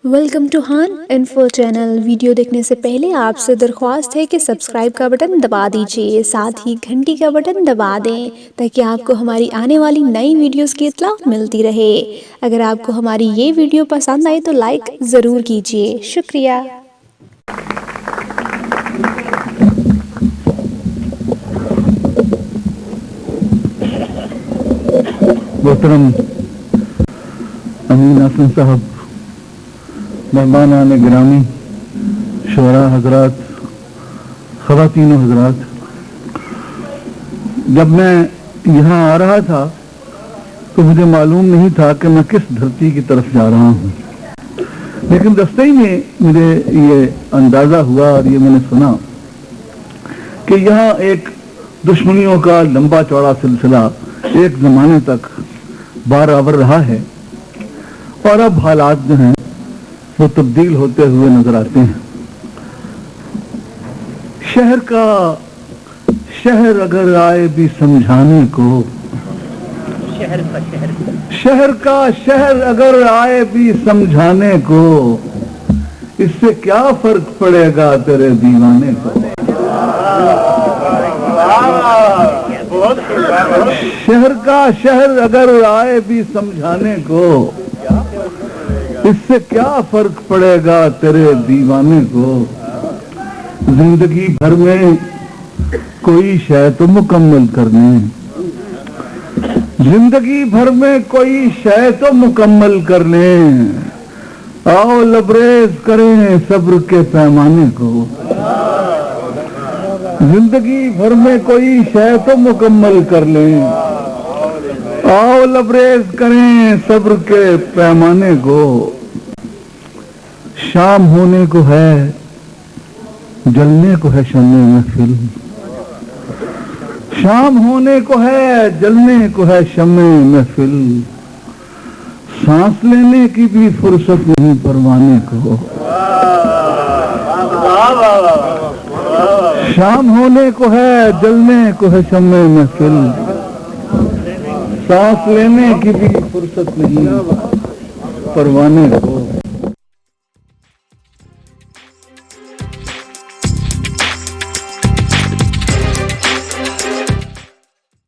Welcome to ہان info channel. Video دیکھنے سے پہلے آپ سے درخواست ہے کہ سبسکرائب کا بٹن دبا دیجیے، ساتھ ہی گھنٹی کا بٹن دبا دیں تاکہ آپ کو ہماری آنے والی نئی ویڈیوز کی اطلاع ملتی رہے۔ اگر آپ کو ہماری یہ ویڈیو پسند آئے تو لائک ضرور کیجیے، شکریہ۔ محترم امین حسن صاحب، مہمانان گرامی، شعراء حضرات، خواتین و حضرات، جب میں یہاں آ رہا تھا تو مجھے معلوم نہیں تھا کہ میں کس دھرتی کی طرف جا رہا ہوں، لیکن راستے ہی میں مجھے یہ اندازہ ہوا اور یہ میں نے سنا کہ یہاں ایک دشمنیوں کا لمبا چوڑا سلسلہ ایک زمانے تک بارآور رہا ہے، اور اب حالات جو ہیں وہ تبدیل ہوتے ہوئے نظر آتے ہیں۔ شہر اگر آئے بھی سمجھانے کو، شہر اگر آئے بھی سمجھانے کو، اس سے کیا فرق پڑے گا تیرے دیوانے کو۔ شہر اگر آئے بھی سمجھانے کو، اس سے کیا فرق پڑے گا تیرے دیوانے کو۔ زندگی بھر میں کوئی شے تو مکمل کرنے، زندگی بھر میں کوئی شے تو مکمل کرنے، آؤ لبریز کریں صبر کے پیمانے کو۔ زندگی بھر میں کوئی شے تو مکمل کر لیں، آؤ لبریز کریں صبر کے پیمانے کو۔ شام ہونے کو ہے، جلنے کو ہے شمع محفل، شام ہونے کو ہے، جلنے کو ہے شمع محفل، سانس لینے کی بھی فرصت نہیں پروانے کو۔ شام ہونے کو ہے، جلنے کو ہے شمع محفل، سانس لینے کی بھی فرصت نہیں پروانے کو۔